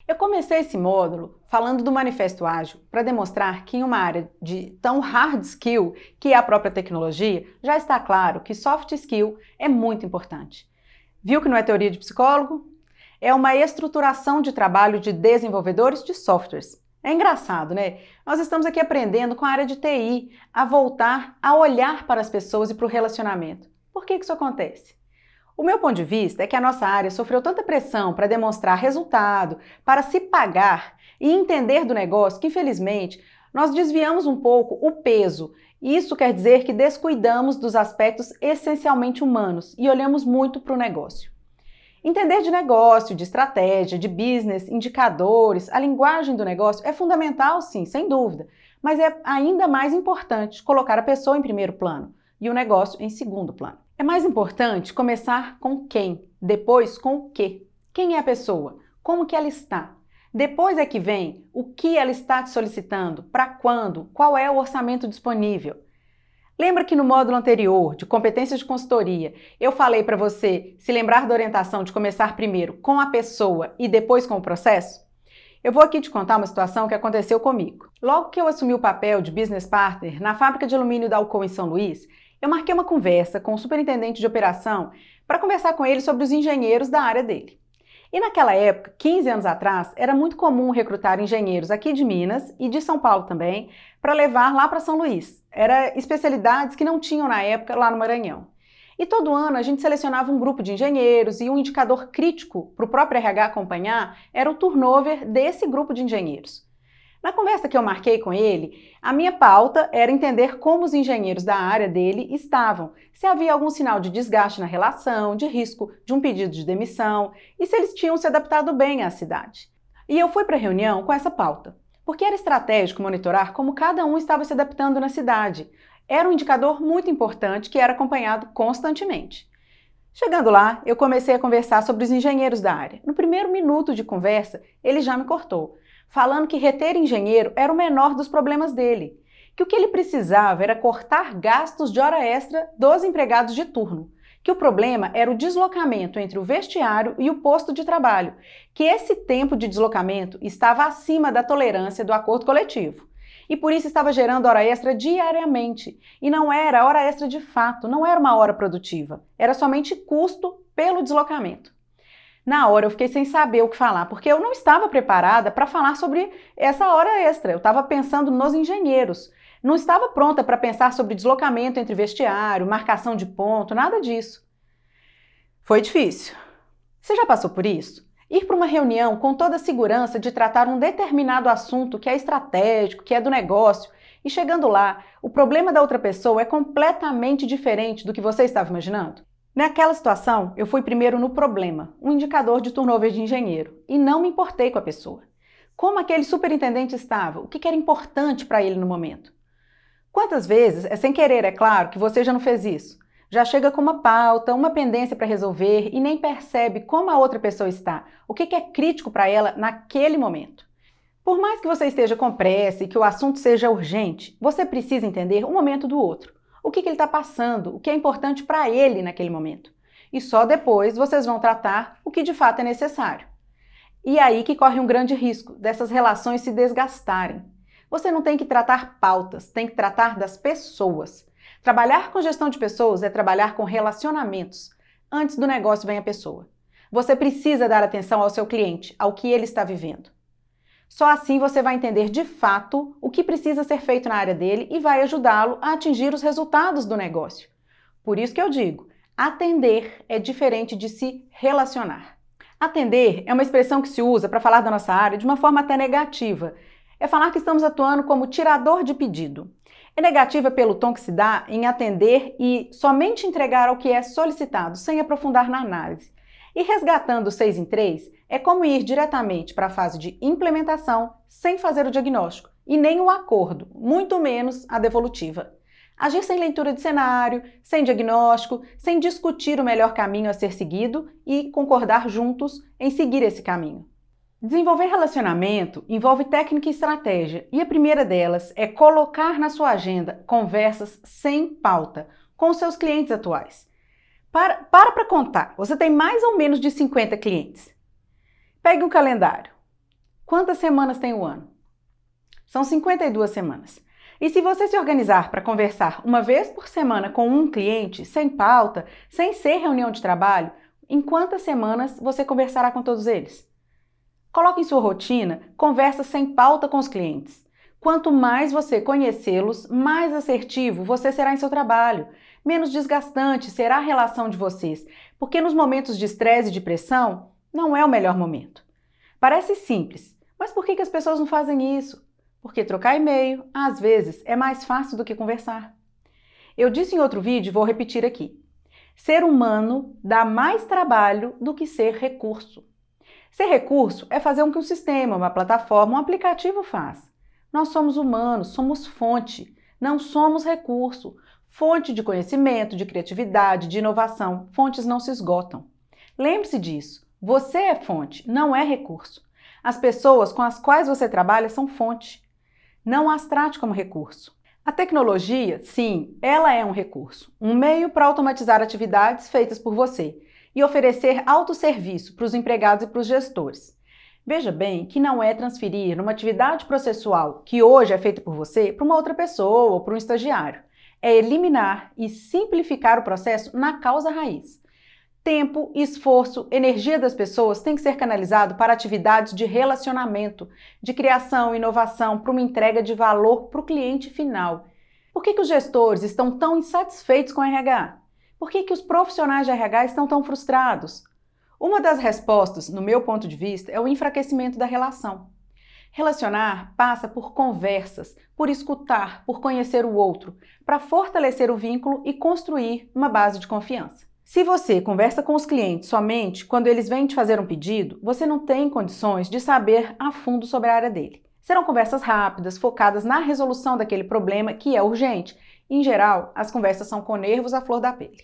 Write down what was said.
Eu comecei esse módulo falando do Manifesto Ágil para demonstrar que em uma área de tão hard skill, que é a própria tecnologia, já está claro que soft skill é muito importante. Viu que não é teoria de psicólogo? É uma estruturação de trabalho de desenvolvedores de softwares. É engraçado, né? Nós estamos aqui aprendendo com a área de TI a voltar a olhar para as pessoas e para o relacionamento. Por que isso acontece? O meu ponto de vista é que a nossa área sofreu tanta pressão para demonstrar resultado, para se pagar e entender do negócio que, infelizmente, nós desviamos um pouco o peso. Isso quer dizer que descuidamos dos aspectos essencialmente humanos e olhamos muito para o negócio. Entender de negócio, de estratégia, de business, indicadores, a linguagem do negócio é fundamental, sim, sem dúvida, mas é ainda mais importante colocar a pessoa em primeiro plano e o negócio em segundo plano. É mais importante começar com quem, depois com o quê. Quem é a pessoa? Como que ela está? Depois é que vem o que ela está te solicitando, para quando, qual é o orçamento disponível. Lembra que no módulo anterior, de competências de consultoria, eu falei para você se lembrar da orientação de começar primeiro com a pessoa e depois com o processo? Eu vou aqui te contar uma situação que aconteceu comigo. Logo que eu assumi o papel de business partner na fábrica de alumínio da Alcoa em São Luís, eu marquei uma conversa com o superintendente de operação para conversar com ele sobre os engenheiros da área dele. E naquela época, 15 anos atrás, era muito comum recrutar engenheiros aqui de Minas e de São Paulo também para levar lá para São Luís. Eram especialidades que não tinham na época lá no Maranhão. E todo ano a gente selecionava um grupo de engenheiros e um indicador crítico para o próprio RH acompanhar era o turnover desse grupo de engenheiros. Na conversa que eu marquei com ele, a minha pauta era entender como os engenheiros da área dele estavam, se havia algum sinal de desgaste na relação, de risco de um pedido de demissão e se eles tinham se adaptado bem à cidade. E eu fui para a reunião com essa pauta, porque era estratégico monitorar como cada um estava se adaptando na cidade. Era um indicador muito importante que era acompanhado constantemente. Chegando lá, eu comecei a conversar sobre os engenheiros da área. No primeiro minuto de conversa, ele já me cortou, falando que reter engenheiro era o menor dos problemas dele, que o que ele precisava era cortar gastos de hora extra dos empregados de turno, que o problema era o deslocamento entre o vestiário e o posto de trabalho, que esse tempo de deslocamento estava acima da tolerância do acordo coletivo. E por isso estava gerando hora extra diariamente. E não era hora extra de fato, não era uma hora produtiva. Era somente custo pelo deslocamento. Na hora eu fiquei sem saber o que falar, porque eu não estava preparada para falar sobre essa hora extra. Eu estava pensando nos engenheiros. Não estava pronta para pensar sobre deslocamento entre vestiário, marcação de ponto, nada disso. Foi difícil. Você já passou por isso? Ir para uma reunião com toda a segurança de tratar um determinado assunto que é estratégico, que é do negócio, e chegando lá, o problema da outra pessoa é completamente diferente do que você estava imaginando? Naquela situação, eu fui primeiro no problema, um indicador de turnover de engenheiro, e não me importei com a pessoa. Como aquele superintendente estava? O que era importante para ele no momento? Quantas vezes, é sem querer, é claro, que você já não fez isso? Já chega com uma pauta, uma pendência para resolver e nem percebe como a outra pessoa está, o que é crítico para ela naquele momento. Por mais que você esteja com pressa e que o assunto seja urgente, você precisa entender o momento do outro. O que ele está passando, o que é importante para ele naquele momento. E só depois vocês vão tratar o que de fato é necessário. E é aí que corre um grande risco dessas relações se desgastarem. Você não tem que tratar pautas, tem que tratar das pessoas. Trabalhar com gestão de pessoas é trabalhar com relacionamentos. Antes do negócio vem a pessoa. Você precisa dar atenção ao seu cliente, ao que ele está vivendo. Só assim você vai entender de fato o que precisa ser feito na área dele e vai ajudá-lo a atingir os resultados do negócio. Por isso que eu digo, atender é diferente de se relacionar. Atender é uma expressão que se usa para falar da nossa área de uma forma até negativa. É falar que estamos atuando como tirador de pedido. É negativa pelo tom que se dá em atender e somente entregar ao que é solicitado, sem aprofundar na análise. E resgatando o 6 em 3 é como ir diretamente para a fase de implementação sem fazer o diagnóstico e nem o acordo, muito menos a devolutiva. Agir sem leitura de cenário, sem diagnóstico, sem discutir o melhor caminho a ser seguido e concordar juntos em seguir esse caminho. Desenvolver relacionamento envolve técnica e estratégia, e a primeira delas é colocar na sua agenda conversas sem pauta com os seus clientes atuais. Para contar, você tem mais ou menos de 50 clientes. Pegue um calendário. Quantas semanas tem o ano? São 52 semanas. E se você se organizar para conversar uma vez por semana com um cliente, sem pauta, sem ser reunião de trabalho, em quantas semanas você conversará com todos eles? Coloque em sua rotina conversas sem pauta com os clientes. Quanto mais você conhecê-los, mais assertivo você será em seu trabalho, menos desgastante será a relação de vocês, porque nos momentos de estresse e de pressão, não é o melhor momento. Parece simples, mas por que as pessoas não fazem isso? Porque trocar e-mail, às vezes, é mais fácil do que conversar. Eu disse em outro vídeo e vou repetir aqui. Ser humano dá mais trabalho do que ser recurso. Ser recurso é fazer o que um sistema, uma plataforma, um aplicativo faz. Nós somos humanos, somos fonte, não somos recurso. Fonte de conhecimento, de criatividade, de inovação. Fontes não se esgotam. Lembre-se disso. Você é fonte, não é recurso. As pessoas com as quais você trabalha são fonte. Não as trate como recurso. A tecnologia, sim, ela é um recurso, um meio para automatizar atividades feitas por você e oferecer autosserviço para os empregados e para os gestores. Veja bem que não é transferir uma atividade processual que hoje é feita por você para uma outra pessoa ou para um estagiário. É eliminar e simplificar o processo na causa raiz. Tempo, esforço, energia das pessoas tem que ser canalizado para atividades de relacionamento, de criação, inovação, para uma entrega de valor para o cliente final. Por que os gestores estão tão insatisfeitos com o RH? Por que os profissionais de RH estão tão frustrados? Uma das respostas, no meu ponto de vista, é o enfraquecimento da relação. Relacionar passa por conversas, por escutar, por conhecer o outro, para fortalecer o vínculo e construir uma base de confiança. Se você conversa com os clientes somente quando eles vêm te fazer um pedido, você não tem condições de saber a fundo sobre a área dele. Serão conversas rápidas, focadas na resolução daquele problema que é urgente. Em geral, as conversas são com nervos à flor da pele.